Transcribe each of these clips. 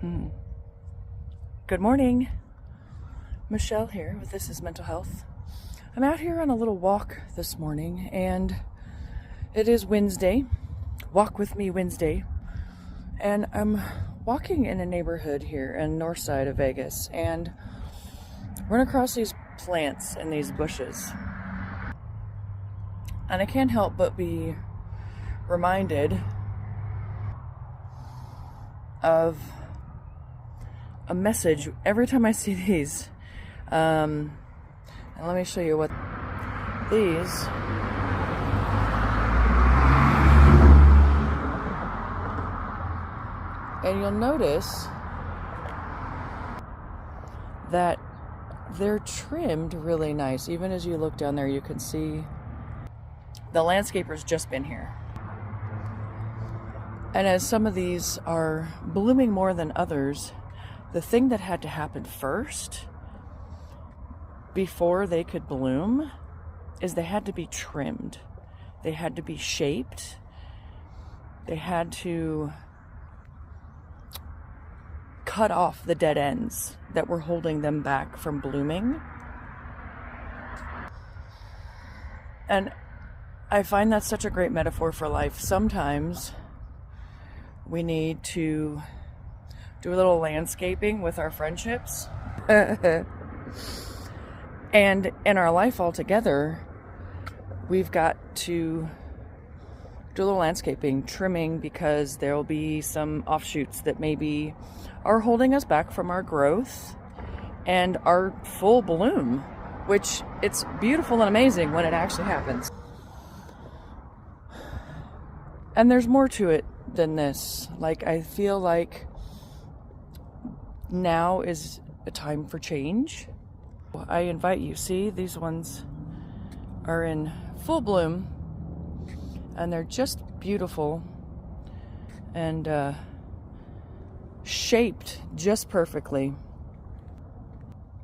Hmm. Good morning. Michelle here with This is Mental Health. I'm out here on a little walk this morning, and it is Wednesday. Walk with me Wednesday. And I'm walking in a neighborhood here in the north side of Vegas and run across these plants and these bushes. And I can't help but be reminded of a message every time I see these. And let me show you what these and you'll notice that they're trimmed really nice. Even as you look down there, you can see the landscaper's just been here. And as some of these are blooming more than others, the thing that had to happen first before they could bloom is they had to be trimmed. They had to be shaped. They had to cut off the dead ends that were holding them back from blooming. And I find that's such a great metaphor for life. Sometimes we need to do a little landscaping with our friendships. And in our life altogether, we've got to do a little landscaping, trimming, because there will be some offshoots that maybe are holding us back from our growth and our full bloom, which it's beautiful and amazing when it actually happens. And there's more to it than this. Like, I feel like now is a time for change. I invite you, see, these ones are in full bloom and they're just beautiful and shaped just perfectly.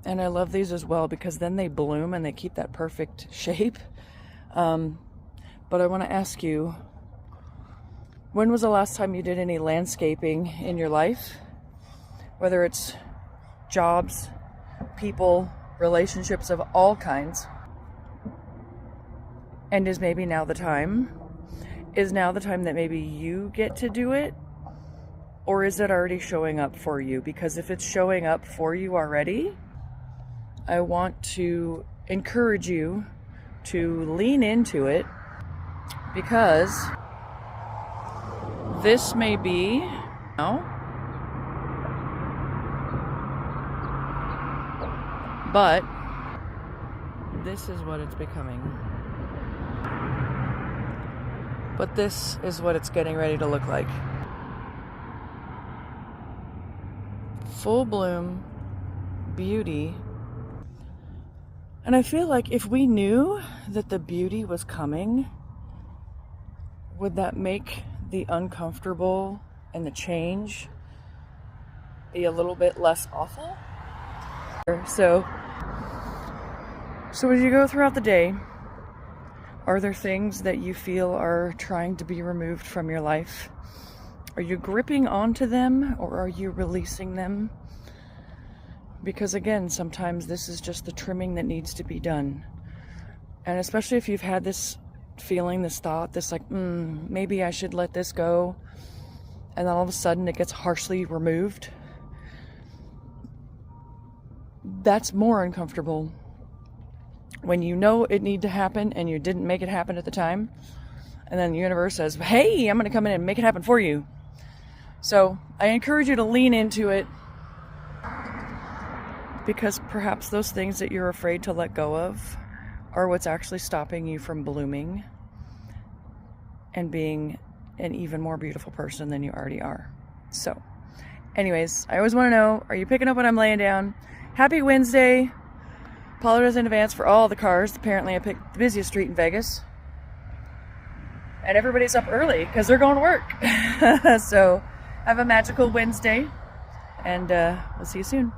And I love these as well because then they bloom and they keep that perfect shape. But I want to ask you, when was the last time you did any landscaping in your life? Whether it's jobs, people, relationships of all kinds. And is maybe now the time? Is now the time that maybe you get to do it? Or is it already showing up for you? Because if it's showing up for you already, I want to encourage you to lean into it, because this may be now, but this is what it's becoming. But this is what it's getting ready to look like. Full bloom, beauty. And I feel like if we knew that the beauty was coming, would that make the uncomfortable and the change be a little bit less awful? So as you go throughout the day, are there things that you feel are trying to be removed from your life? Are you gripping onto them, or are you releasing them? Because again, sometimes this is just the trimming that needs to be done. And especially if you've had this feeling, this thought, this like, maybe I should let this go, and then all of a sudden it gets harshly removed. That's more uncomfortable when you know it needed to happen and you didn't make it happen at the time, and then the universe says, hey, I'm going to come in and make it happen for you. So I encourage you to lean into it, because perhaps those things that you're afraid to let go of are what's actually stopping you from blooming and being an even more beautiful person than you already are. So anyways, I always want to know, are you picking up what I'm laying down? Happy Wednesday. Apologize in advance for all the cars. Apparently I picked the busiest street in Vegas. And everybody's up early because they're going to work. So have a magical Wednesday, and we'll see you soon.